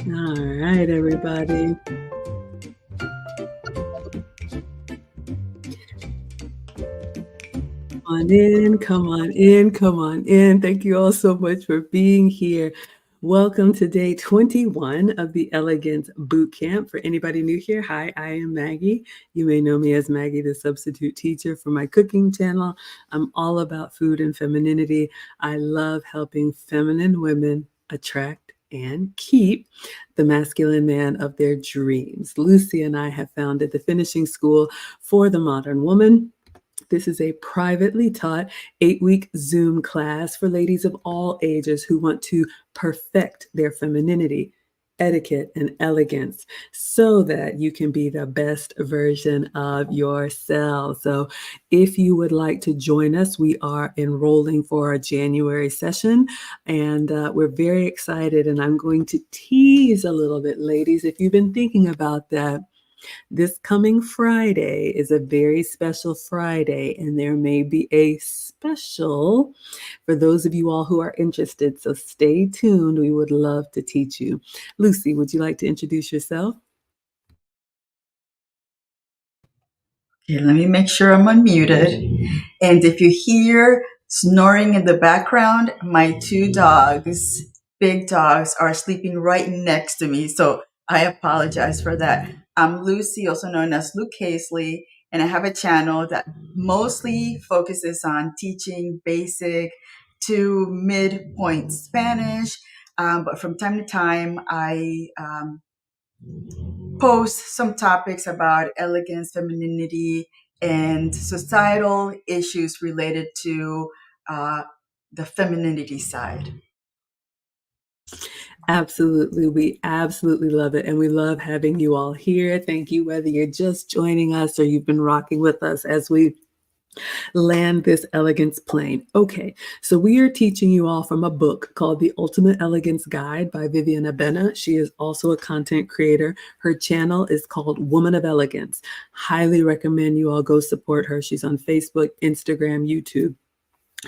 All right, everybody. Come on in, come on in, come on in. Thank you all so much for being here. Welcome to day 21 of the Elegance Bootcamp. For anybody new here, hi, I am Maggie. You may know me as Maggie, the substitute teacher for my cooking channel. I'm all about food and femininity. I love helping feminine women attract and keep the masculine man of their dreams. Lucy and I have founded the finishing school for the modern woman. This is a privately taught 8-week Zoom class for ladies of all ages who want to perfect their femininity, etiquette, and elegance so that you can be the best version of yourself. So if you would like to join us, we are enrolling for our January session, and we're very excited. And I'm going to tease a little bit, ladies, if you've been thinking about that. This coming Friday is a very special Friday, and there may be a special for those of you all who are interested. So stay tuned. We would love to teach you. Lucy, would you like to introduce yourself? Okay, let me make sure I'm unmuted. And if you hear snoring in the background, my two dogs, big dogs, are sleeping right next to me. So I apologize for that. I'm Lucy, also known as Luke Casely, and I have a channel that mostly focuses on teaching basic to midpoint Spanish. But from time to time, I post some topics about elegance, femininity, and societal issues related to the femininity side. Absolutely. We absolutely love it. And we love having you all here. Thank you, whether you're just joining us or you've been rocking with us as we land this elegance plane. Okay, so we are teaching you all from a book called The Ultimate Elegance Guide by Vivienne. She is also a content creator. Her channel is called Woman of Elegance. Highly recommend you all go support her. She's on Facebook, Instagram, YouTube.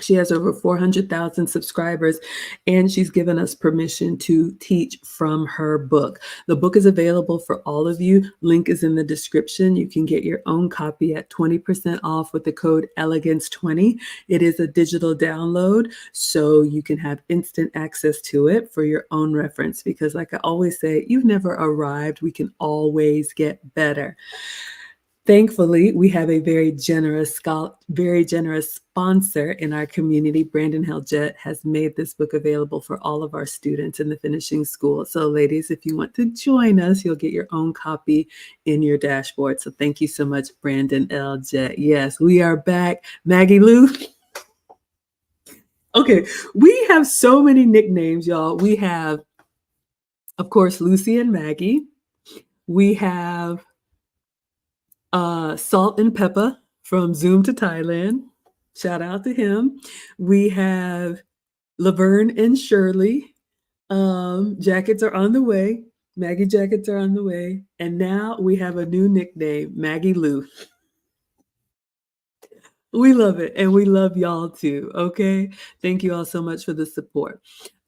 She has over 400,000 subscribers, and she's given us permission to teach from her book. The book is available for all of you. Link is in the description. You can get your own copy at 20% off with the code ELEGANCE20. It is a digital download, so you can have instant access to it for your own reference, because like I always say, you've never arrived. We can always get better. Thankfully, we have a very generous sponsor in our community. Brandon Heljet has made this book available for all of our students in the finishing school. So, ladies, if you want to join us, you'll get your own copy in your dashboard. So, thank you so much, Brandon Heljet. Yes, we are back. Maggie Lou. Okay, we have so many nicknames, y'all. We have, of course, Lucy and Maggie. We have Salt and Pepper from Zoom to Thailand. Shout out to him. We have Laverne and Shirley. Jackets are on the way. Maggie jackets are on the way. And now we have a new nickname, Maggie Lou. We love it. And we love y'all too. Okay. Thank you all so much for the support.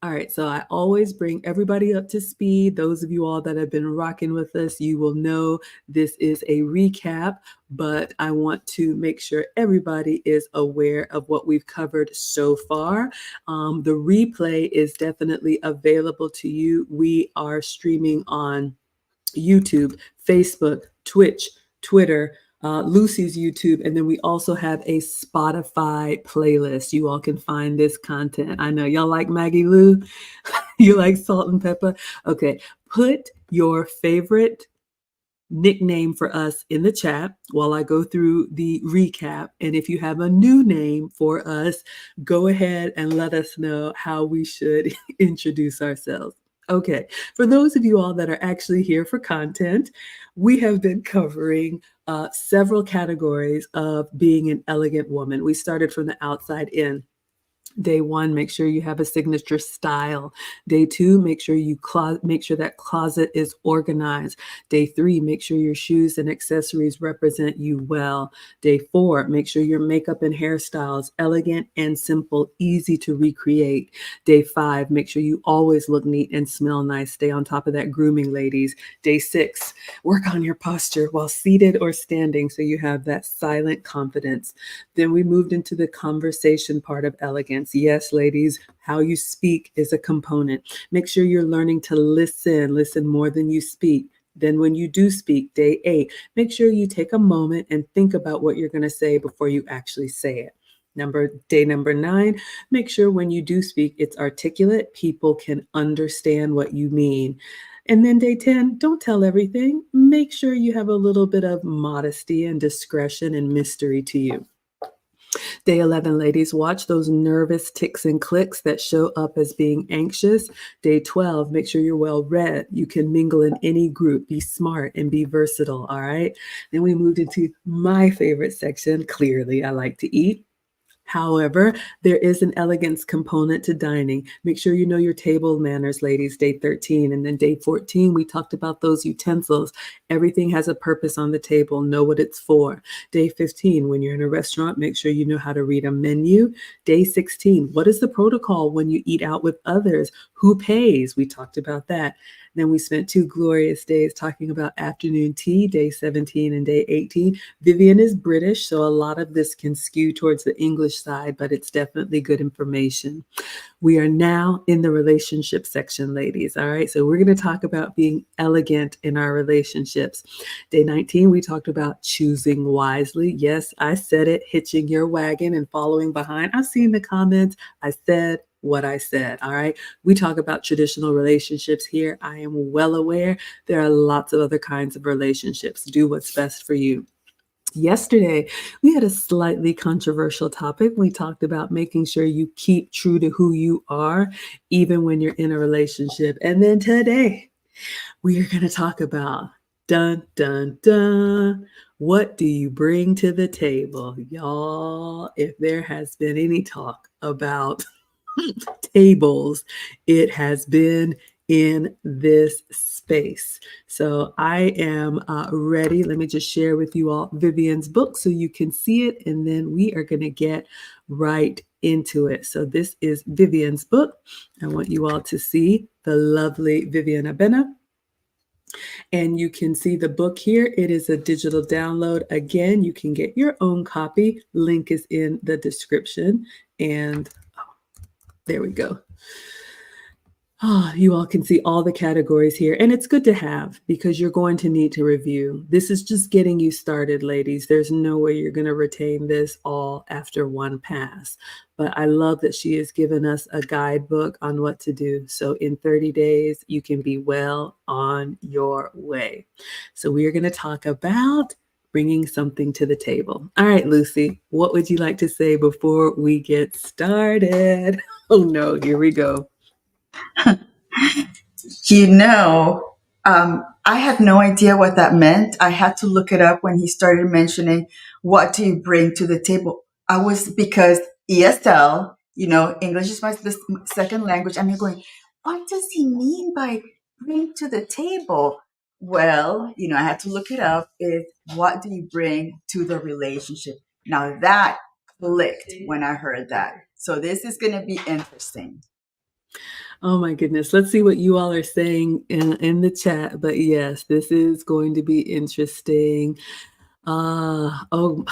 All right. So I always bring everybody up to speed. Those of you all that have been rocking with us, you will know this is a recap, but I want to make sure everybody is aware of what we've covered so far. The replay is definitely available to you. We are streaming on YouTube, Facebook, Twitch, Twitter, Lucy's YouTube, and then we also have a Spotify playlist. You all can find this content. I know y'all like Maggie Lou. You like Salt and Pepper. Okay, put your favorite nickname for us in the chat while I go through the recap. And if you have a new name for us, go ahead and let us know how we should introduce ourselves. Okay, for those of you all that are actually here for content, we have been covering several categories of being an elegant woman. We started from the outside in. Day 1, make sure you have a signature style. Day 2, make sure that closet is organized. Day 3, make sure your shoes and accessories represent you well. Day 4, make sure your makeup and hairstyles elegant and simple, easy to recreate. Day 5, make sure you always look neat and smell nice. Stay on top of that grooming, ladies. Day 6, work on your posture while seated or standing so you have that silent confidence. Then we moved into the conversation part of elegance. Yes, ladies, how you speak is a component. Make sure you're learning to listen more than you speak. Then when you do speak, day 8, make sure you take a moment and think about what you're going to say before you actually say it. Day number 9, make sure when you do speak, it's articulate. People can understand what you mean. And then day 10, don't tell everything. Make sure you have a little bit of modesty and discretion and mystery to you. Day 11, ladies, watch those nervous ticks and clicks that show up as being anxious. Day 12, make sure you're well read. You can mingle in any group, be smart and be versatile, all right? Then we moved into my favorite section. Clearly, I like to eat. However, there is an elegance component to dining. Make sure you know your table manners, ladies, day 13. And then day 14, we talked about those utensils. Everything has a purpose on the table. Know what it's for. Day 15, when you're in a restaurant, make sure you know how to read a menu. Day 16, what is the protocol when you eat out with others? Who pays? We talked about that. Then we spent 2 glorious days talking about afternoon tea, day 17 and day 18. Vivienne is British, so a lot of this can skew towards the English side, but it's definitely good information. We are now in the relationship section, ladies. All right, so we're going to talk about being elegant in our relationships. Day 19, we talked about choosing wisely. Yes, I said it, hitching your wagon and following behind. I've seen the comments. I said what I said. All right. We talk about traditional relationships here. I am well aware there are lots of other kinds of relationships. Do what's best for you. Yesterday, we had a slightly controversial topic. We talked about making sure you keep true to who you are, even when you're in a relationship. And then today, we are going to talk about dun, dun, dun. What do you bring to the table? Y'all, if there has been any talk about tables, it has been in this space. So I am ready. Let me just share with you all Vivienne's book so you can see it, and then we are going to get right into it. So this is Vivienne's book. I want you all to see the lovely Vivienne Abena. And you can see the book here. It is a digital download. Again, you can get your own copy. Link is in the description. And there we go. Ah, you all can see all the categories here, and it's good to have because you're going to need to review. This is just getting you started, ladies. There's no way you're going to retain this all after one pass. But I love that she has given us a guidebook on what to do. So in 30 days, you can be well on your way. So we are going to talk about bringing something to the table. All right, Lucy, what would you like to say before we get started? Oh no, here we go. You know, I had no idea what that meant. I had to look it up when he started mentioning what do you bring to the table. I was because ESL, English is my second language. I'm going, what does he mean by bring to the table? Well, I had to look it up. Is what do you bring to the relationship? Now that clicked when I heard that. So this is going to be interesting. Oh my goodness. Let's see what you all are saying in the chat. But yes, this is going to be interesting. Oh,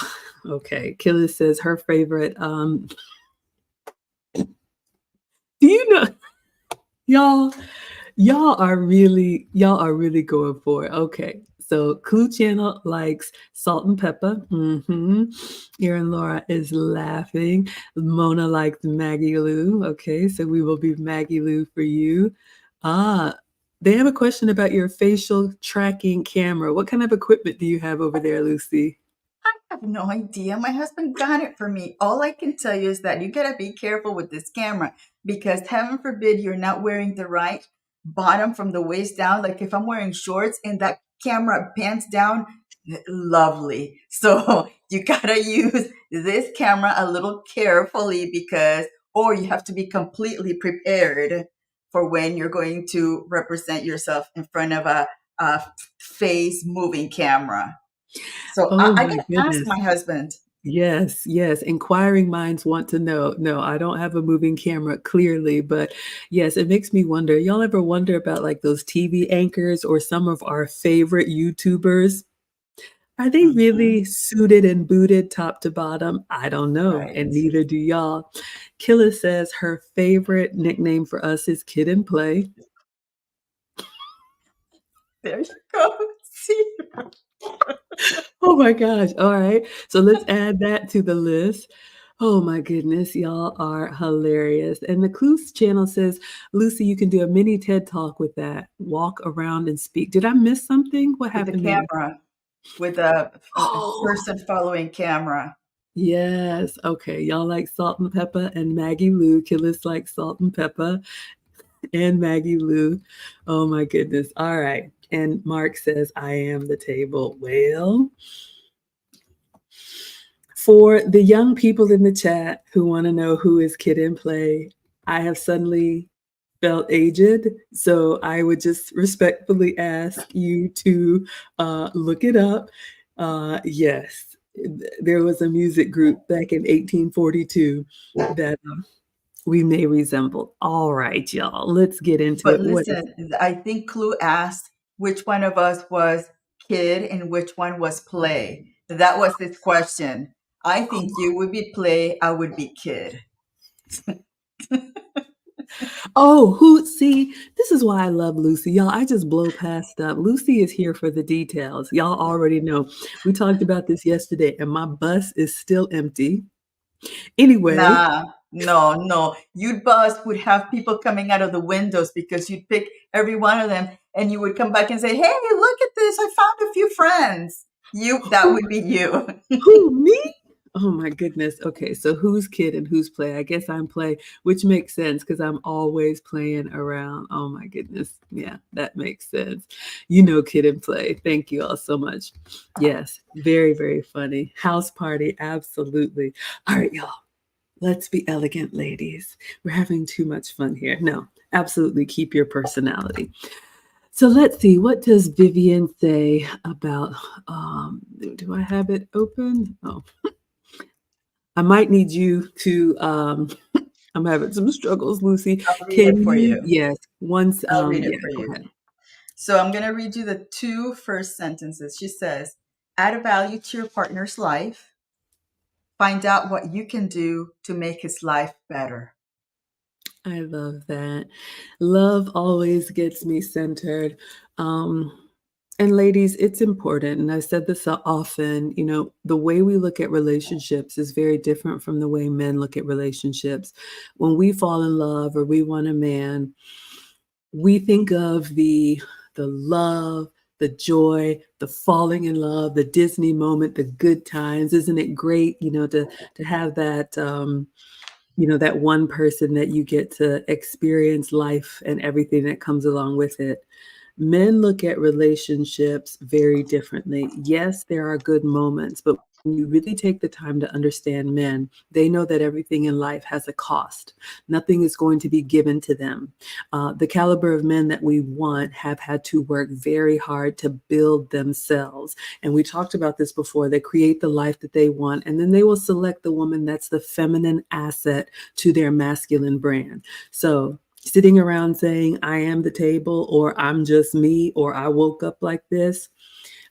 okay. Killa says her favorite. Do you know, y'all? Y'all are really going for it. Okay. So Clue Channel likes salt and pepper. Erin Laura is laughing. Mona likes Maggie Lou. Okay, so we will be Maggie Lou for you. Ah, they have a question about your facial tracking camera. What kind of equipment do you have over there, Lucy? I have no idea. My husband got it for me. All I can tell you is that you gotta be careful with this camera because heaven forbid you're not wearing the right bottom from the waist down. Like if I'm wearing shorts and that camera pants down, lovely. So you gotta use this camera a little carefully because, or you have to be completely prepared for when you're going to represent yourself in front of a face moving camera. So Oh I my can ask goodness. my husband. Yes, yes. Inquiring minds want to know. No, I don't have a moving camera clearly, but yes, it makes me wonder. Y'all ever wonder about like those TV anchors or some of our favorite YouTubers? Are they Mhm. really suited and booted top to bottom? I don't know, and Right. neither do y'all. Killa says her favorite nickname for us is Kid and Play. There you go. See? Oh my gosh. All right. So let's add that to the list. Oh my goodness, y'all are hilarious. And the Clues channel says, Lucy, you can do a mini TED talk with that. Walk around and speak. Did I miss something? What With the happened there? camera, with a Oh, person following camera. yes. Okay. Y'all like salt and pepper and Maggie Lou. Killers like salt and pepper and Maggie Lou. Oh my goodness. All right. And Mark says, I am the table. Well, for the young people in the chat who want to know who is Kid and Play, I have suddenly felt aged. So I would just respectfully ask you to look it up. Yes, there was a music group back in 1842 that we may resemble. All right, y'all, let's get into But it. What is listen, I think Clue asked which one of us was kid and which one was play. That was his question. I think you would be play, I would be kid. Oh, who see, this is why I love Lucy. Y'all, I just blow past stuff. Lucy is here for the details. Y'all already know. We talked about this yesterday, and my bus is still empty. Anyway, Nah, no, no. You'd bust would have people coming out of the windows because you'd pick every one of them and you would come back and say, hey, look at this. I found a few friends. That who would be you. who me? Oh my goodness. Okay, so who's kid and who's play? I guess I'm play, which makes sense because I'm always playing around. Oh my goodness. Yeah, that makes sense. You know, kid and play. Thank you all so much. Yes, very, very funny. House party, absolutely. All right, y'all. Let's be elegant, ladies. We're having too much fun here. No, absolutely keep your personality. So let's see, what does Vivienne say about do I have it open? Oh, I might need you to I'm having some struggles, Lucy. I'll read it Can for you, you. yes, once I'll read it yeah, for go you. ahead. So I'm going to read you the two first sentences. She says, add a value to your partner's life. Find out what you can do to make his life better. I love that. Love always gets me centered. Um, and ladies, it's important. And I said this so often, the way we look at relationships is very different from the way men look at relationships. When we fall in love or we want a man, we think of the love, the joy, the falling in love, the Disney moment, the good times. Isn't it great, to have that that one person that you get to experience life and everything that comes along with it. Men look at relationships very differently. Yes, there are good moments, but when you really take the time to understand men, they know that everything in life has a cost. Nothing is going to be given to them. The caliber of men that we want have had to work very hard to build themselves. And we talked about this before. They create the life that they want, and then they will select the woman that's the feminine asset to their masculine brand. So sitting around saying, I am the table, or I'm just me, or I woke up like this.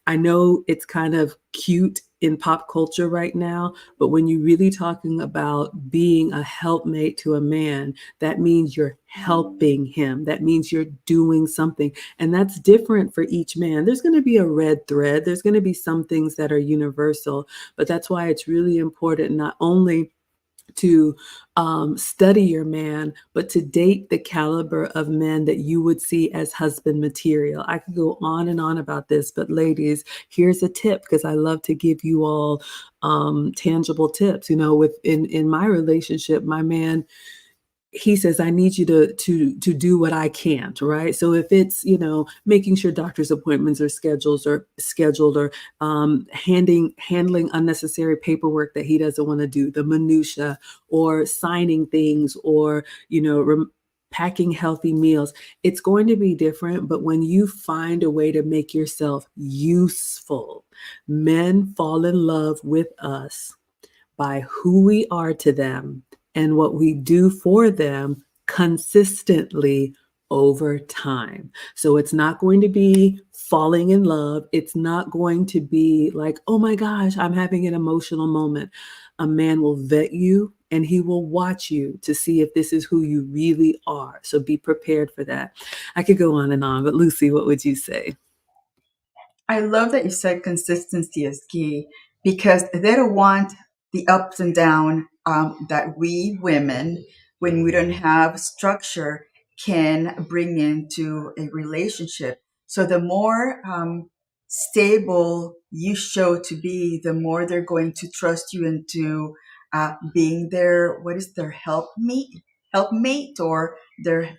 I know it's kind of cute in pop culture right now, but when you're really talking about being a helpmate to a man, that means you're helping him. That means you're doing something. And that's different for each man. There's going to be a red thread, there's going to be some things that are universal, but that's why it's really important not only to study your man, but to date the caliber of men that you would see as husband material. I could go on and on about this, but ladies, here's a tip because I love to give you all tangible tips. In my relationship, my man, he says, I need you to do what I can't, right? So if it's, making sure doctor's appointments are scheduled or handling unnecessary paperwork that he doesn't want to do, the minutia, or signing things, or, packing healthy meals, it's going to be different. But when you find a way to make yourself useful, men fall in love with us by who we are to them and what we do for them consistently over time. So it's not going to be falling in love. It's not going to be like, oh my gosh, I'm having an emotional moment. A man will vet you and he will watch you to see if this is who you really are. So be prepared for that. I could go on and on, but Lucy, what would you say? I love that you said consistency is key because they don't want the ups and down that we women, when we don't have structure, can bring into a relationship. So the more stable you show to be, the more they're going to trust you into being their, what is their helpmate, or their,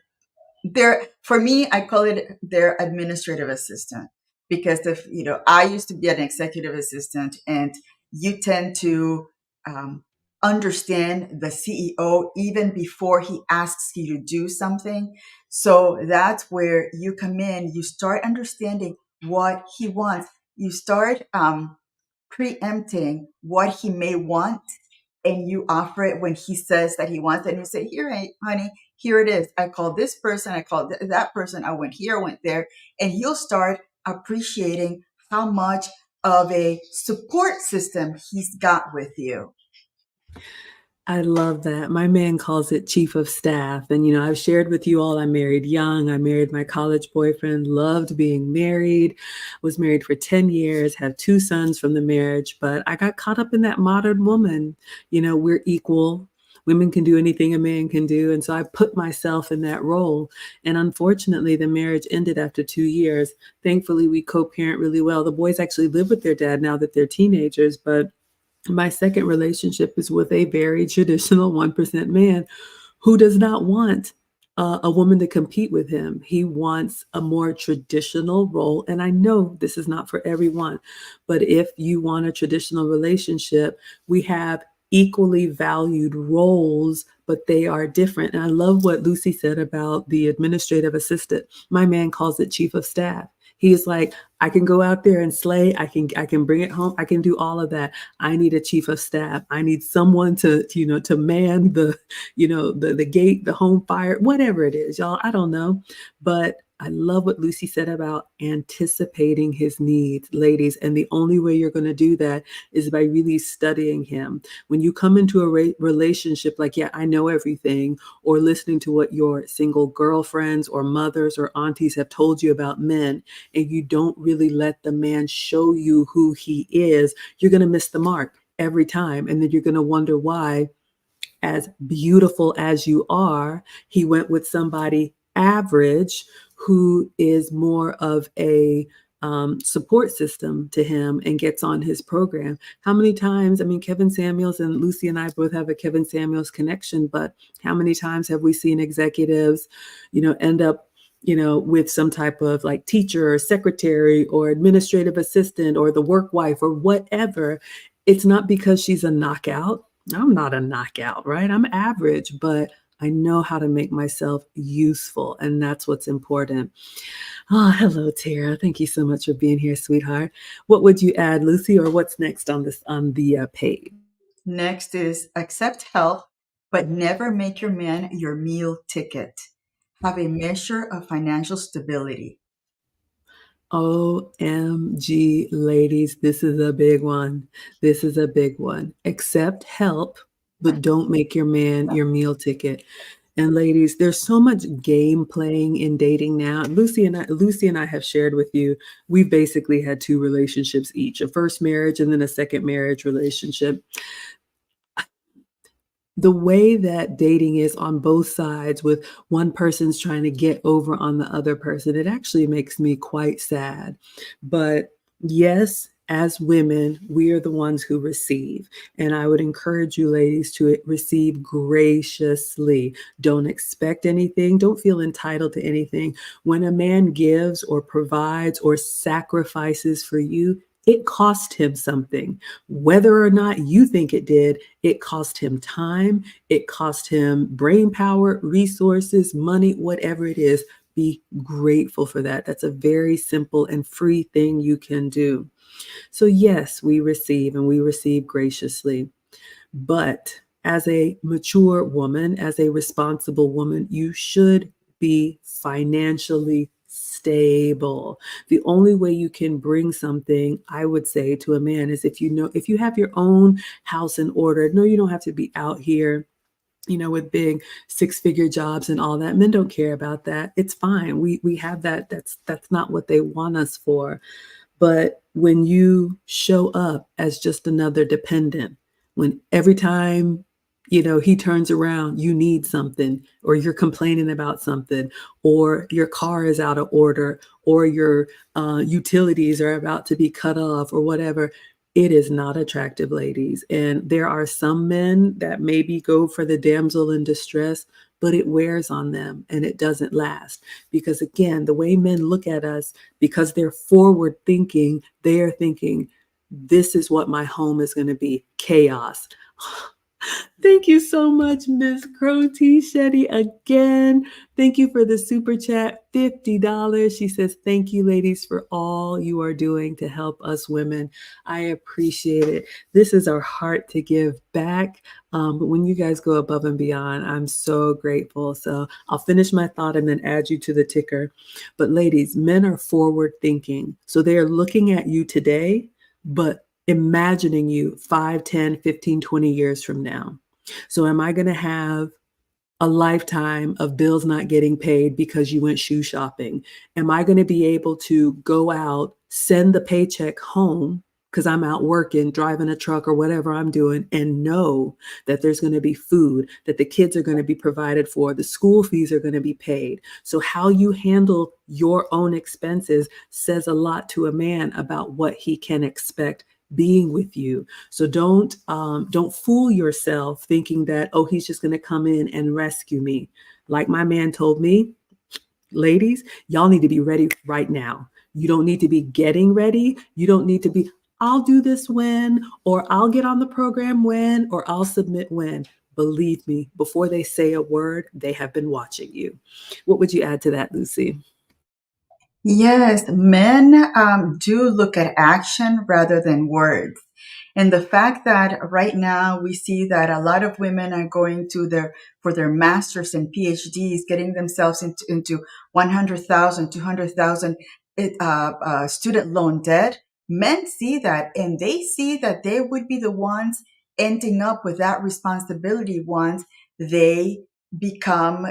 for me, I call it their administrative assistant, because if I used to be an executive assistant, and you tend to um, understand the CEO even before he asks you to do something. So that's where you come in. You start understanding what he wants. You start preempting what he may want, and you offer it when he says that he wants it. And you say, here, honey, here it is. I called this person. I called that person. I went here, went there. And he'll start appreciating how much of a support system he's got with you. I love that. My man calls it chief of staff. And, I've shared with you all, I married young. I married my college boyfriend, loved being married, was married for 10 years, have two sons from the marriage. But I got caught up in that modern woman. We're equal. Women can do anything a man can do. And so I put myself in that role. And unfortunately, the marriage ended after 2 years. Thankfully, we co parent really well. The boys actually live with their dad now that they're teenagers. But my second relationship is with a very traditional 1% man who does not want a woman to compete with him. He wants a more traditional role. And I know this is not for everyone, but if you want a traditional relationship, we have equally valued roles, but they are different. And I love what Lucy said about the administrative assistant. My man calls it chief of staff. He's like, I can go out there and slay. I can bring it home. I can do all of that. I need a chief of staff. I need someone to man the gate, the home fire, whatever it is, y'all. I don't know. But I love what Lucy said about anticipating his needs, ladies. And the only way you're going to do that is by really studying him. When you come into a relationship like, yeah, I know everything, or listening to what your single girlfriends or mothers or aunties have told you about men, and you don't really let the man show you who he is, you're going to miss the mark every time. And then you're going to wonder why, as beautiful as you are, he went with somebody average who is more of a support system to him and gets on his program. How many times, I mean, Kevin Samuels and Lucy and I both have a Kevin Samuels connection, but how many times have we seen executives, end up with some type of like teacher or secretary or administrative assistant or the work wife or whatever? It's not because she's a knockout. I'm not a knockout, right? I'm average, but I know how to make myself useful, and that's what's important. Oh, hello, Tara. Thank you so much for being here, sweetheart. What would you add, Lucy, or what's next on the page? Next is accept help, but never make your man your meal ticket. Have a measure of financial stability. OMG, ladies, this is a big one. This is a big one. Accept help, but don't make your man your meal ticket. And ladies, there's so much game playing in dating now. Lucy and I have shared with you, we've basically had two relationships each, a first marriage and then a second marriage relationship. The way that dating is on both sides, with one person's trying to get over on the other person, it actually makes me quite sad. But yes, as women, we are the ones who receive. And I would encourage you, ladies, to receive graciously. Don't expect anything. Don't feel entitled to anything. When a man gives or provides or sacrifices for you, it cost him something. Whether or not you think it did, it cost him time, it cost him brain power, resources, money, whatever it is. Be grateful for that. That's a very simple and free thing you can do. So, yes, we receive and we receive graciously. But as a mature woman, as a responsible woman, you should be financially stable. The only way you can bring something, I would say, to a man is if you have your own house in order. No, you don't have to be out here, with big six-figure jobs and all that. Men don't care about that. It's fine. We have that. That's not what they want us for. But when you show up as just another dependent, when every time, he turns around, you need something, or you're complaining about something, or your car is out of order, or your utilities are about to be cut off, or whatever, it is not attractive, ladies. And there are some men that maybe go for the damsel in distress, but it wears on them and it doesn't last. Because again, the way men look at us, because they're forward thinking, they are thinking, this is what my home is going to be, chaos. Thank you so much, Miss Crow T. Shetty, again. Thank you for the super chat, $50. She says, thank you, ladies, for all you are doing to help us women. I appreciate it. This is our heart to give back. But when you guys go above and beyond, I'm so grateful. So I'll finish my thought and then add you to the ticker. But ladies, men are forward thinking. So they are looking at you today, but imagining you 5, 10, 15, 20 years from now. So am I going to have a lifetime of bills not getting paid because you went shoe shopping? Am I going to be able to go out, send the paycheck home because I'm out working, driving a truck or whatever I'm doing, and know that there's going to be food, that the kids are going to be provided for, the school fees are going to be paid? So how you handle your own expenses says a lot to a man about what he can expect being with you. So don't fool yourself thinking that, oh, he's just going to come in and rescue me. Like my man told me, ladies, y'all need to be ready right now. You don't need to be getting ready. You don't need to be, I'll do this when, or I'll get on the program when, or I'll submit when. Believe me, before they say a word, they have been watching you. What would you add to that, Lucy? Yes, men do look at action rather than words. And the fact that right now we see that a lot of women are going to for their masters and PhDs, getting themselves into 100,000, 200,000 student loan debt. Men see that, and they see that they would be the ones ending up with that responsibility once they become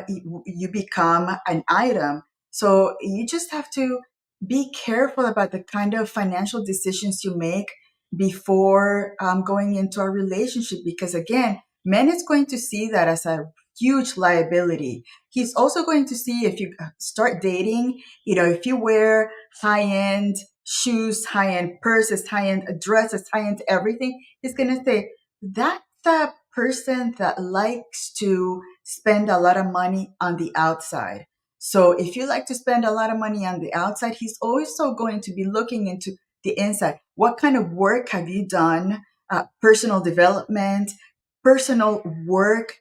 you become an item. So you just have to be careful about the kind of financial decisions you make before going into a relationship, because again, men is going to see that as a huge liability. He's also going to see, if you start dating, if you wear high-end shoes, high-end purses, high-end dresses, high-end everything, he's going to say that's the person that likes to spend a lot of money on the outside. So if you like to spend a lot of money on the outside, he's also going to be looking into the inside. What kind of work have you done? Personal development, personal work,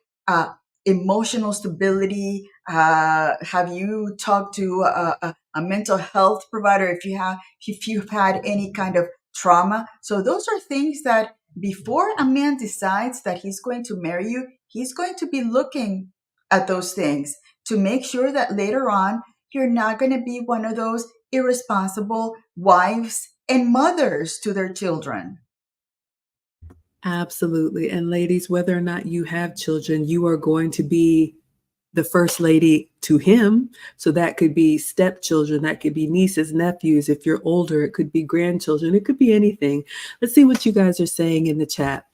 emotional stability. Have you talked to a mental health provider if you've had any kind of trauma? So those are things that before a man decides that he's going to marry you, he's going to be looking at those things to make sure that later on you're not going to be one of those irresponsible wives and mothers to their children. Absolutely. And ladies, whether or not you have children, you are going to be the first lady to him. So that could be stepchildren, that could be nieces, nephews. If you're older, it could be grandchildren, it could be anything. Let's see what you guys are saying in the chat.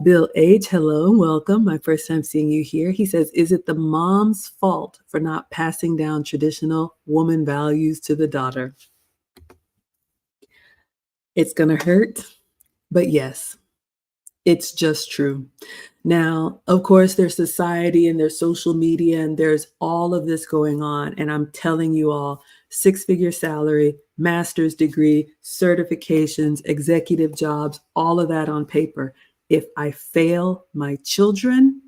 Bill H, hello and welcome. My first time seeing you here. He says, is it the mom's fault for not passing down traditional woman values to the daughter? It's going to hurt, but yes, it's just true. Now, of course, there's society and there's social media and there's all of this going on. And I'm telling you all, six-figure salary, master's degree, certifications, executive jobs, all of that on paper. If I fail my children,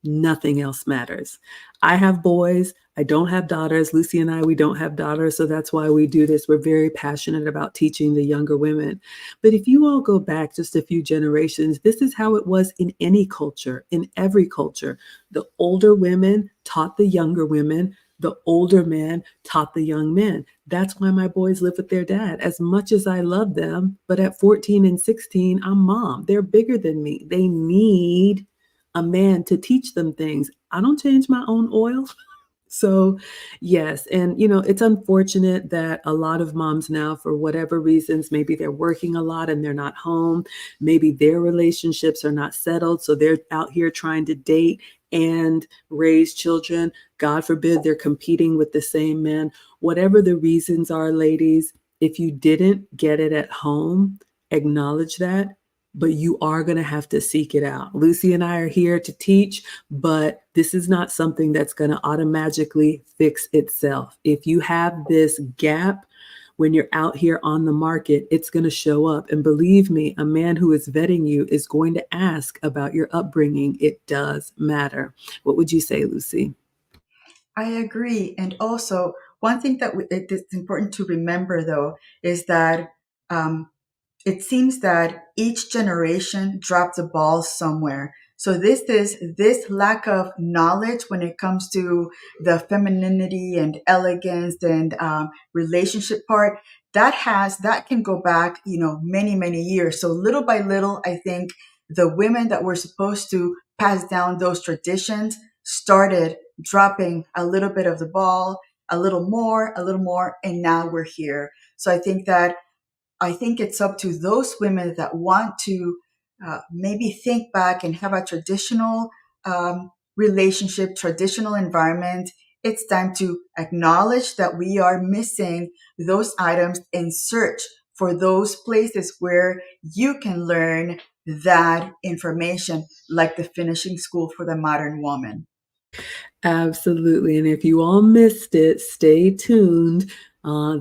nothing else matters. I have boys. I don't have daughters. Lucy and I, we don't have daughters. So that's why we do this. We're very passionate about teaching the younger women. But if you all go back just a few generations, this is how it was in any culture, in every culture. The older women taught the younger women. The older men taught the young men. That's why my boys live with their dad. As much as I love them, but at 14 and 16, I'm mom. They're bigger than me. They need a man to teach them things. I don't change my own oil. So, yes. And, it's unfortunate that a lot of moms now, for whatever reasons, maybe they're working a lot and they're not home. Maybe their relationships are not settled. So they're out here trying to date and raise children. God forbid they're competing with the same men. Whatever the reasons are, ladies, if you didn't get it at home, acknowledge that, but you are going to have to seek it out. Lucy and I are here to teach, but this is not something that's going to automatically fix itself. If you have this gap when you're out here on the market, it's going to show up. And believe me, a man who is vetting you is going to ask about your upbringing. It does matter. What would you say, Lucy? I agree. And also, one thing that it's important to remember, though, is that it seems that each generation dropped the ball somewhere. So this lack of knowledge when it comes to the femininity and elegance and relationship part, that can go back, many, many years. So little by little, I think the women that were supposed to pass down those traditions started dropping a little bit of the ball, a little more, and now we're here. So I think it's up to those women that want to maybe think back and have a traditional relationship, traditional environment. It's time to acknowledge that we are missing those items and search for those places where you can learn that information, like the finishing school for the modern woman. Absolutely. And if you all missed it, stay tuned.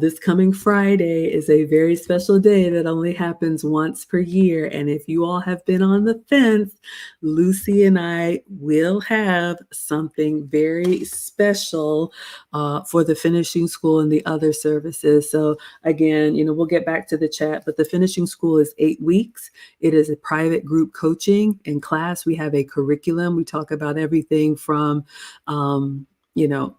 This coming Friday is a very special day that only happens once per year. And if you all have been on the fence, Lucy and I will have something very special for the finishing school and the other services. So, again, we'll get back to the chat, but the finishing school is 8 weeks. It is a private group coaching. In class, we have a curriculum. We talk about everything from,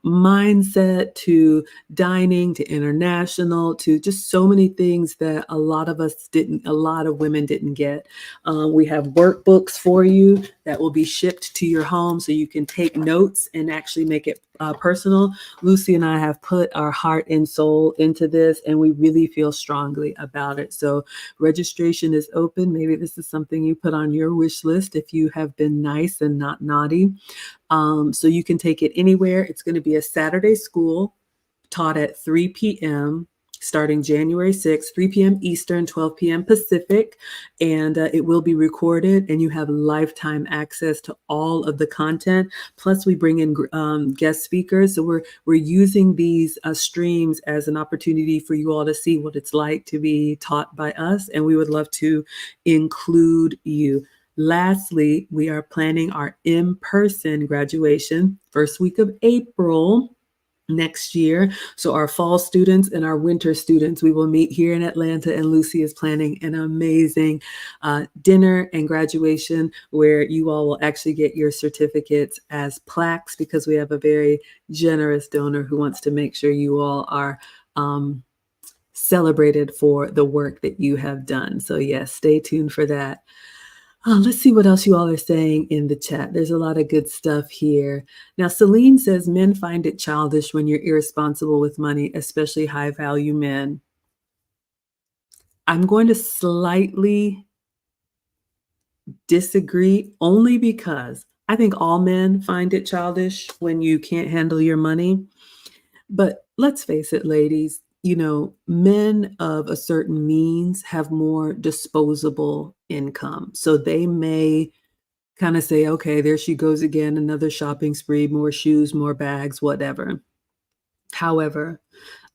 mindset to dining to international to just so many things that a lot of women didn't get. We have workbooks for you that will be shipped to your home so you can take notes and actually make it personal. Lucy and I have put our heart and soul into this, and we really feel strongly about it. So registration is open. Maybe this is something you put on your wish list if you have been nice and not naughty. So you can take it anywhere. It's going to be a Saturday school taught at 3 p.m. starting January 6th, 3 p.m. Eastern, 12 p.m. Pacific. And it will be recorded, and you have lifetime access to all of the content. Plus, we bring in guest speakers. So we're using these streams as an opportunity for you all to see what it's like to be taught by us. And we would love to include you. Lastly, we are planning our in-person graduation first week of April next year. So our fall students and our winter students, we will meet here in Atlanta, and Lucy is planning an amazing dinner and graduation where you all will actually get your certificates as plaques, because we have a very generous donor who wants to make sure you all are celebrated for the work that you have done. So yes, stay tuned for that. Let's see what else you all are saying in the chat. There's a lot of good stuff here. Now, Celine says men find it childish when you're irresponsible with money, especially high value men. I'm going to slightly disagree, only because I think all men find it childish when you can't handle your money. But let's face it, ladies, men of a certain means have more disposable income. So they may kind of say, okay, there she goes again, another shopping spree, more shoes, more bags, whatever. However,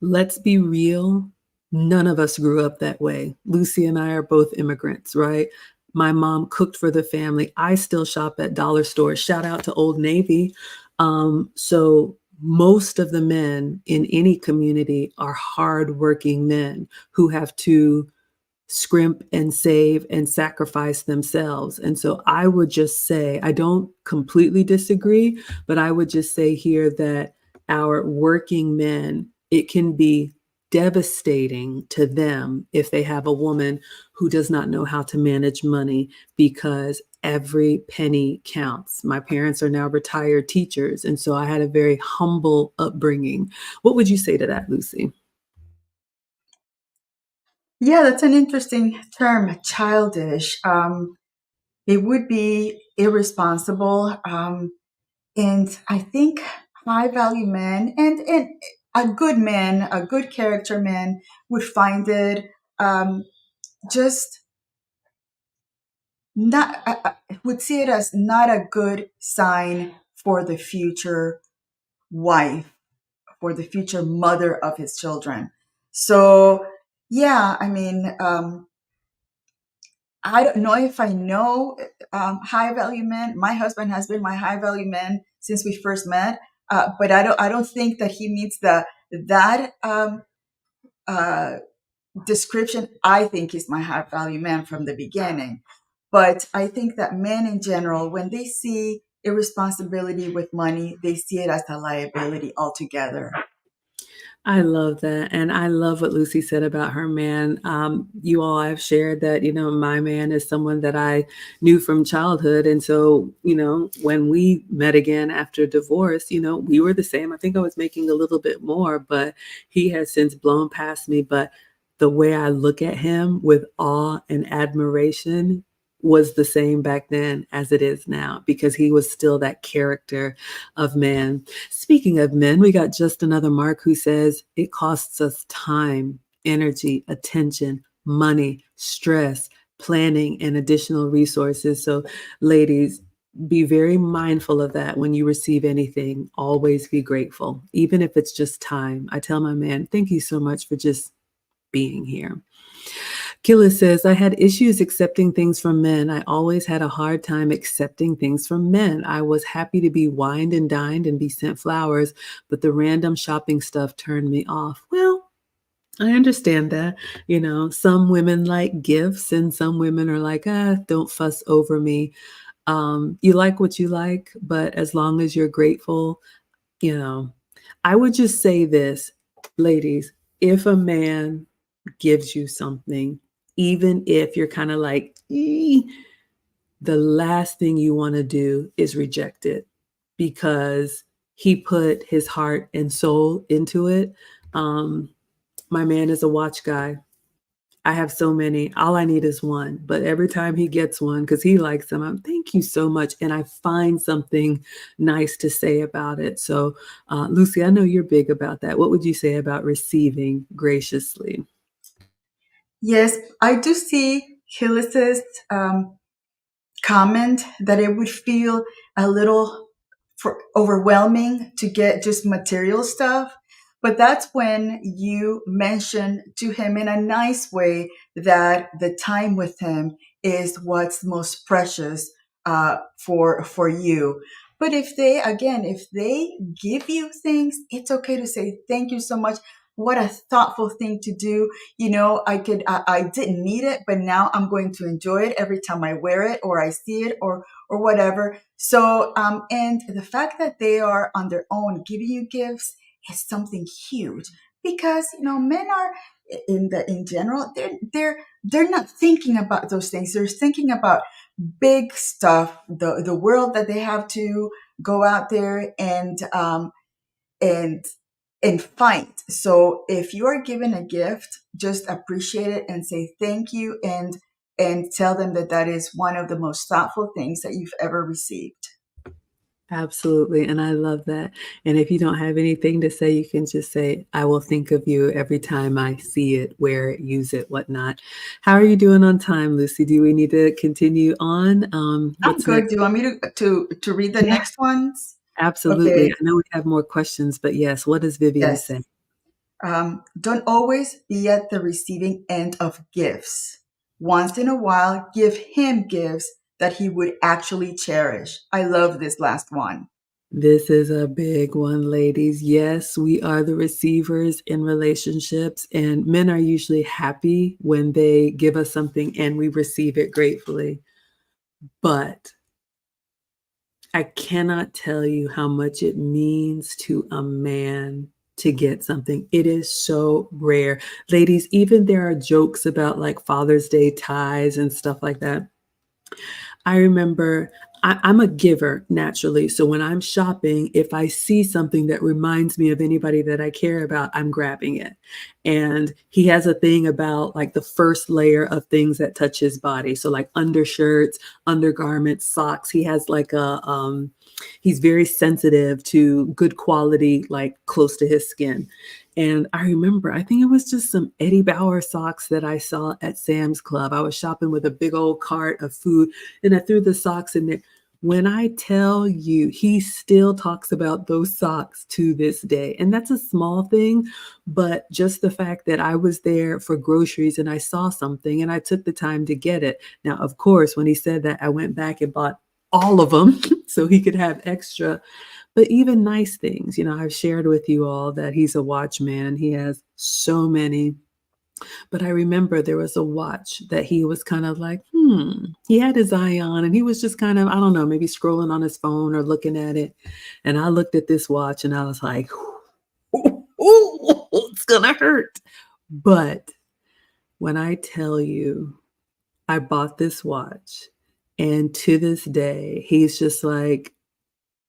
let's be real. None of us grew up that way. Lucy and I are both immigrants, right? My mom cooked for the family. I still shop at dollar stores. Shout out to Old Navy. So most of the men in any community are hardworking men who have to scrimp and save and sacrifice themselves. And so I would just say, I don't completely disagree, but I would just say here that our working men, it can be devastating to them if they have a woman who does not know how to manage money, because every penny counts. My parents are now retired teachers, and so I had a very humble upbringing. What would you say to that, Lucy? Yeah, that's an interesting term, childish. It would be irresponsible. And I think high value men and a good man, a good character man would find it just not, would see it as not a good sign for the future wife, for the future mother of his children. So, yeah, I mean, I don't know if I know high value men. My husband has been my high value man since we first met, but I don't think that he meets that uh, description. I think he's my high value man from the beginning. But I think that men in general, when they see irresponsibility with money, they see it as a liability altogether. I love that. And I love what Lucy said about her man. You all have shared that, my man is someone that I knew from childhood. And so, when we met again after divorce, we were the same. I think I was making a little bit more, but he has since blown past me. But the way I look at him with awe and admiration was the same back then as it is now, because he was still that character of man. Speaking of men, we got just another Mark who says it costs us time, energy, attention, money, stress, planning, and additional resources. So, ladies, be very mindful of that when you receive anything. Always be grateful, even if it's just time. I tell my man, thank you so much for just being here. Killa says, I had issues accepting things from men. I always had a hard time accepting things from men. I was happy to be wined and dined and be sent flowers, but the random shopping stuff turned me off. Well, I understand that. Some women like gifts and some women are like, don't fuss over me. You like what you like, but as long as you're grateful, you know, I would just say this, ladies, if a man gives you something, even if you're kind of like, the last thing you want to do is reject it because he put his heart and soul into it. Um, my man is a watch guy. I have so many. All I need is one. But every time he gets one, because he likes them, I'm thank you so much. And I find something nice to say about it. So, Lucy, I know you're big about that. What would you say about receiving graciously? Yes, I do see Hillis's comment that it would feel a little overwhelming to get just material stuff. But that's when you mention to him in a nice way that the time with him is what's most precious for you. But if they give you things, it's okay to say thank you so much. What a thoughtful thing to do. I didn't need it, but now I'm going to enjoy it every time I wear it or I see it or whatever. So, and the fact that they are on their own giving you gifts is something huge because, men are in general, they're not thinking about those things. They're thinking about big stuff, the world that they have to go out there and and fight. So if you are given a gift, just appreciate it and say thank you and tell them that that is one of the most thoughtful things that you've ever received. Absolutely. And I love that. And if you don't have anything to say, you can just say, I will think of you every time I see it, wear it, use it, whatnot. How are you doing on time, Lucy? Do we need to continue on? I'm What's good. next? Do you want me to read the Yeah, next ones? absolutely. Okay. I know we have more questions, but yes, what does Vivienne Yes. say? Don't always be at the receiving end of gifts. Once in a while, give him gifts that he would actually cherish. I love this last one. This is a big one, ladies. Yes, we are the receivers in relationships, and men are usually happy when they give us something and we receive it gratefully. But I cannot tell you how much it means to a man to get something. It is so rare. Ladies, even there are jokes about like Father's Day ties and stuff like that. I remember I'm a giver naturally. So when I'm shopping, if I see something that reminds me of anybody that I care about, I'm grabbing it. And he has a thing about like the first layer of things that touch his body. So like undershirts, undergarments, socks. He has like he's very sensitive to good quality, like close to his skin. And I remember, I think it was just some Eddie Bauer socks that I saw at Sam's Club. I was shopping with a big old cart of food and I threw the socks in there. When I tell you, he still talks about those socks to this day. And that's a small thing, but just the fact that I was there for groceries and I saw something and I took the time to get it. Now, of course, when he said that, I went back and bought all of them so he could have extra. But even nice things, I've shared with you all that he's a watchman. He has so many, but I remember there was a watch that he was kind of like, he had his eye on and he was just kind of, I don't know, maybe scrolling on his phone or looking at it. And I looked at this watch and I was like, it's gonna hurt. But when I tell you, I bought this watch and to this day, he's just like,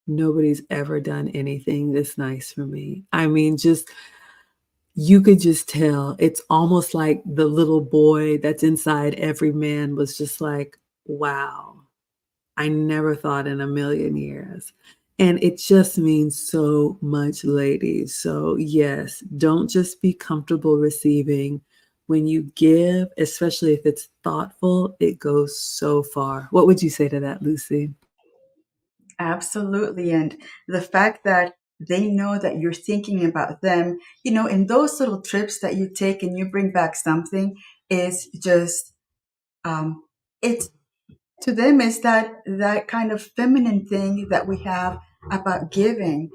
nobody's ever done anything this nice for me. I mean, just you could just tell. It's almost like the little boy that's inside every man was just like, "Wow, I never thought in a million years." And it just means so much, ladies. So, yes, don't just be comfortable receiving. When you give, especially if it's thoughtful, it goes so far. What would you say to that, Lucy? Absolutely. And the fact that they know that you're thinking about them, in those little trips that you take and you bring back something is just, um, it's to them is that kind of feminine thing that we have about giving.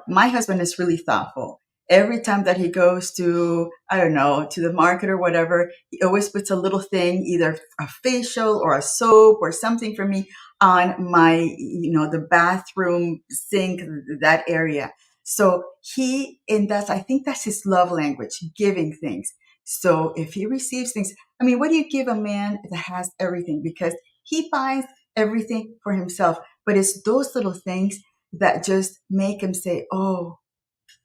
My husband is really thoughtful. Every time that he goes to, I don't know, to the market or whatever, he always puts a little thing, either a facial or a soap or something for me on my, the bathroom sink, that area. So and I think that's his love language, giving things. So if he receives things, I mean, what do you give a man that has everything? Because he buys everything for himself, but it's those little things that just make him say, "Oh,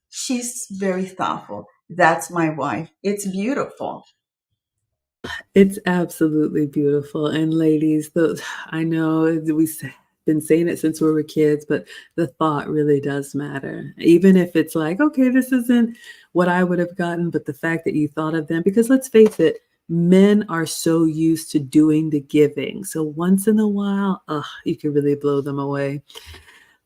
she's very thoughtful. That's my wife." It's beautiful. It's absolutely beautiful. And ladies, I know been saying it since we were kids, but the thought really does matter. Even if it's like, okay, this isn't what I would have gotten, but the fact that you thought of them, because let's face it, men are so used to doing the giving. So once in a while, you can really blow them away.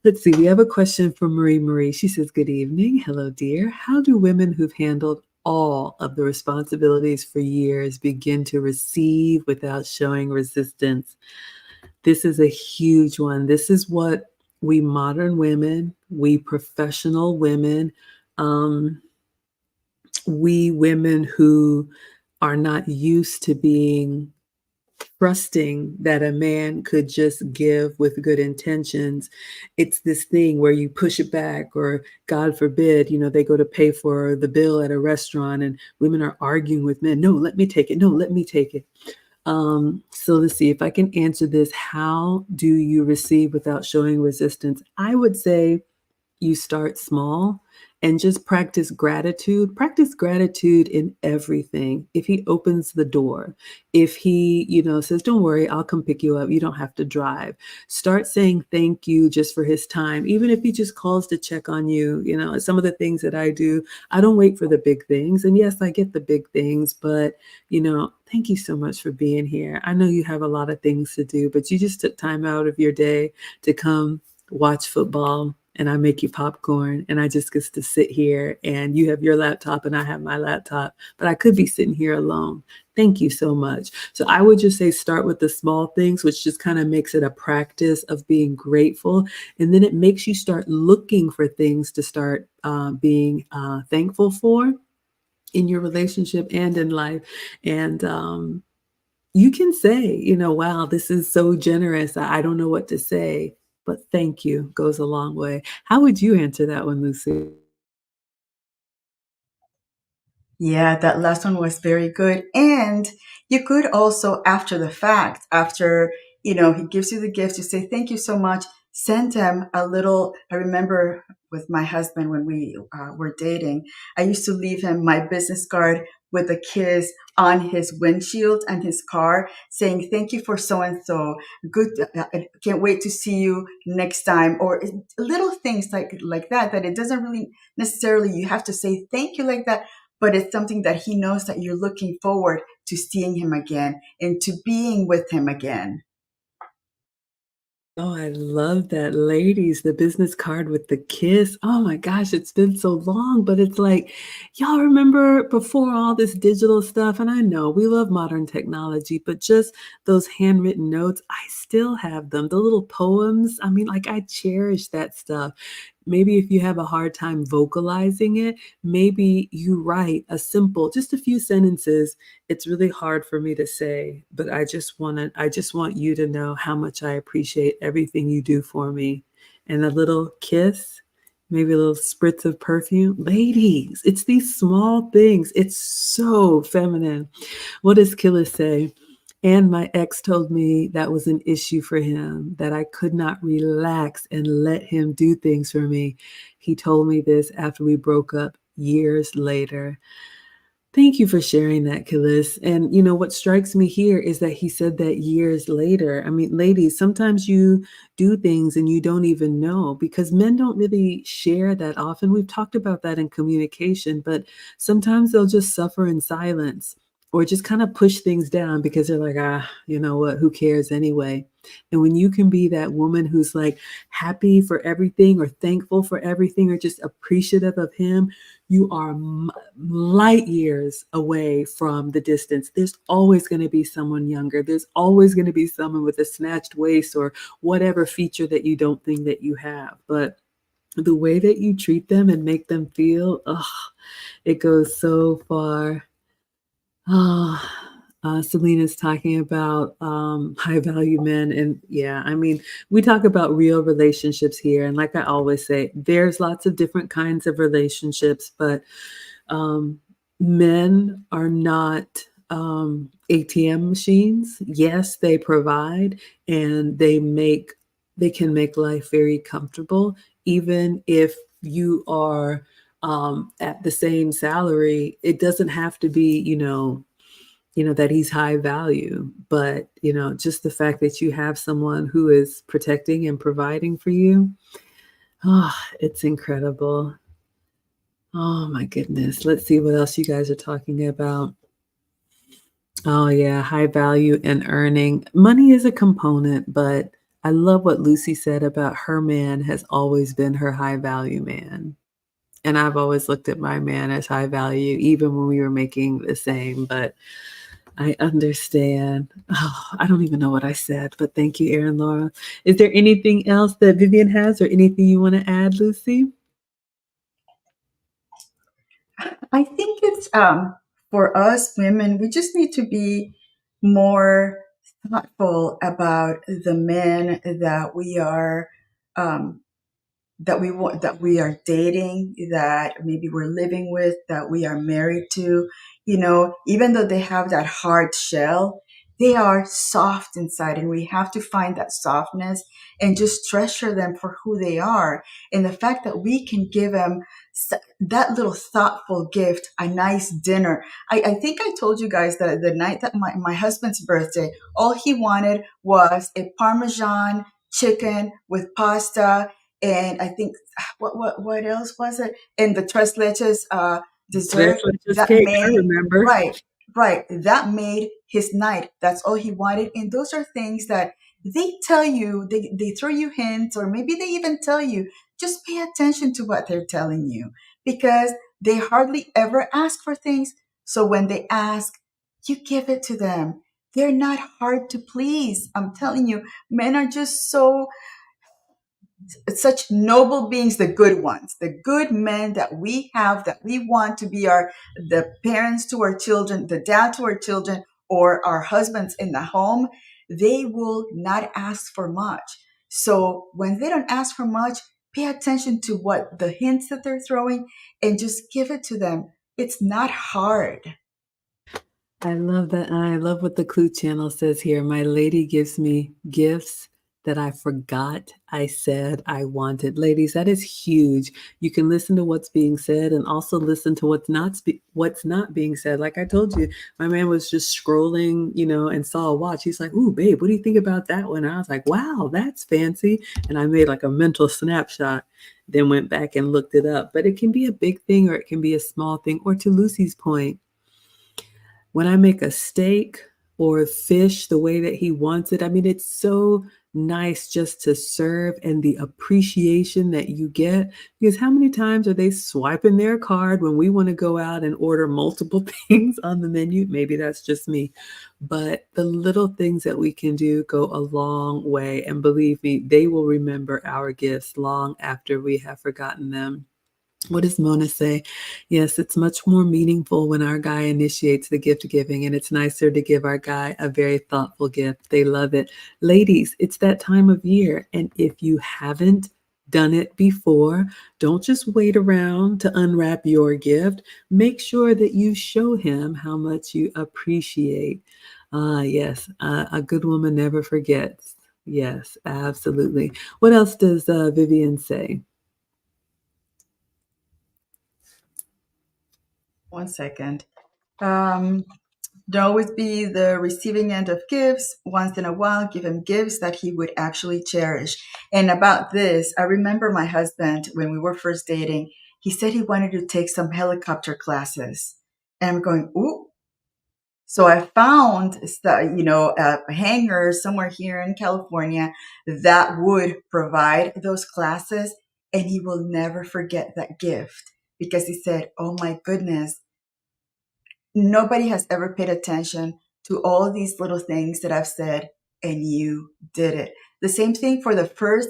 Let's see, we have a question from Marie Marie. She says, good evening. Hello, dear. How do women who've handled all of the responsibilities for years begin to receive without showing resistance? This is a huge one. This is what we modern women, we professional women, um, we women who are not used to being trusting that a man could just give with good intentions. It's this thing where you push it back, or God forbid, they go to pay for the bill at a restaurant and women are arguing with men. No, let me take it. No, let me take it. So let's see if I can answer this. How do you receive without showing resistance? I would say you start small and just practice gratitude. Practice gratitude in everything. If he opens the door, if he, says, don't worry, I'll come pick you up. You don't have to drive. Start saying thank you just for his time. Even if he just calls to check on you, some of the things that I do, I don't wait for the big things. And yes, I get the big things, but, thank you so much for being here. I know you have a lot of things to do, but you just took time out of your day to come watch football, and I make you popcorn, and I just get to sit here, and you have your laptop and I have my laptop, but I could be sitting here alone. Thank you so much. So I would just say start with the small things, which just kind of makes it a practice of being grateful. And then it makes you start looking for things to start being thankful for in your relationship and in life. And you can say, wow, this is so generous. I don't know what to say, but thank you goes a long way. How would you answer that one, Lucy? Yeah, that last one was very good. And you could also, after the fact, after, he gives you the gift, you say, thank you so much. Send him a little. I remember with my husband when we were dating, I used to leave him my business card with a kiss on his windshield and his car saying, thank you for so and so. Good. I can't wait to see you next time. Or little things like that it doesn't really necessarily, you have to say thank you like that, but it's something that he knows that you're looking forward to seeing him again and to being with him again. Oh, I love that. Ladies, the business card with the kiss. Oh my gosh, it's been so long, but it's like, y'all remember before all this digital stuff? And I know we love modern technology, but just those handwritten notes, I still have them. The little poems. I mean, like I cherish that stuff. Maybe if you have a hard time vocalizing it, maybe you write just a few sentences. It's really hard for me to say, but I just want you to know how much I appreciate everything you do for me. And a little kiss, maybe a little spritz of perfume. Ladies, it's these small things. It's so feminine. What does Killa say? And my ex told me that was an issue for him, that I could not relax and let him do things for me. He told me this after we broke up years later. Thank you for sharing that, Killis. And what strikes me here is that he said that years later. I mean, ladies, sometimes you do things and you don't even know, because men don't really share that often. We've talked about that in communication, but sometimes they'll just suffer in silence. or just kind of push things down because they're like, ah, you know what, who cares anyway? And when you can be that woman who's like happy for everything or thankful for everything or just appreciative of him, you are light years away from the distance. There's always going to be someone younger. There's always going to be someone with a snatched waist or whatever feature that you don't think that you have. But the way that you treat them and make them feel, it goes so far. Selena's talking about high value men. And yeah, I mean, we talk about real relationships here. And like I always say, there's lots of different kinds of relationships, but um, men are not ATM machines. Yes, they provide and they can make life very comfortable, even if you are at the same salary. It doesn't have to be, that he's high value, but just the fact that you have someone who is protecting and providing for you, oh, it's incredible. Oh my goodness. Let's see what else you guys are talking about. Oh yeah, high value and earning. Money is a component, but I love what Lucy said about her man has always been her high value man. And I've always looked at my man as high value, even when we were making the same. But I understand. Oh, I don't even know what I said, but thank you, Erin Laura. Is there anything else that Vivienne has or anything you want to add, Lucy? I think it's for us women, we just need to be more thoughtful about the men um, that we are dating, that maybe we're living with, that we are married to. Even though they have that hard shell, they are soft inside, and we have to find that softness and just treasure them for who they are. And the fact that we can give them that little thoughtful gift, a nice dinner. I think I told you guys that the night that my husband's birthday, all he wanted was a Parmesan chicken with pasta, and I think what else was it? And the tres leches Tres dessert leches that cake. I made remember. right, right. That made his night. That's all he wanted. And those are things that they tell you, they throw you hints, or maybe they even tell you, just pay attention to what they're telling you, because they hardly ever ask for things. So when they ask, you give it to them. They're not hard to please. I'm telling you, men are just such noble beings, the good ones, the good men that we have, that we want to be the parents to our children, the dad to our children, or our husbands in the home. They will not ask for much. So when they don't ask for much, pay attention to what the hints that they're throwing and just give it to them. It's not hard. I love that. I love what the Clue Channel says here. My lady gives me gifts that I forgot I said I wanted. Ladies, that is huge. You can listen to what's being said and also listen to what's not being said. Like I told you, my man was just scrolling, and saw a watch. He's like, "Ooh, babe, what do you think about that one?" I was like, "Wow, that's fancy." And I made like a mental snapshot, then went back and looked it up. But it can be a big thing or it can be a small thing. Or to Lucy's point, when I make a steak or fish the way that he wants it, I mean, it's so nice just to serve and the appreciation that you get. Because how many times are they swiping their card when we want to go out and order multiple things on the menu? Maybe that's just me. But the little things that we can do go a long way. And believe me, they will remember our gifts long after we have forgotten them. What does Mona say? Yes, it's much more meaningful when our guy initiates the gift giving, and it's nicer to give our guy a very thoughtful gift. They love it. Ladies, it's that time of year, and if you haven't done it before, don't just wait around to unwrap your gift. Make sure that you show him how much you appreciate. Yes, a good woman never forgets. Yes, absolutely. What else does Vivienne say? One second. Um, Don't always be the receiving end of gifts. Once in a while, give him gifts that he would actually cherish. And about this, I remember my husband, when we were first dating, he said he wanted to take some helicopter classes. And I'm going, ooh, So I found, a hanger somewhere here in California that would provide those classes, and he will never forget that gift because he said, "Oh my goodness, nobody has ever paid attention to all these little things that I've said, and you did it." The same thing for the first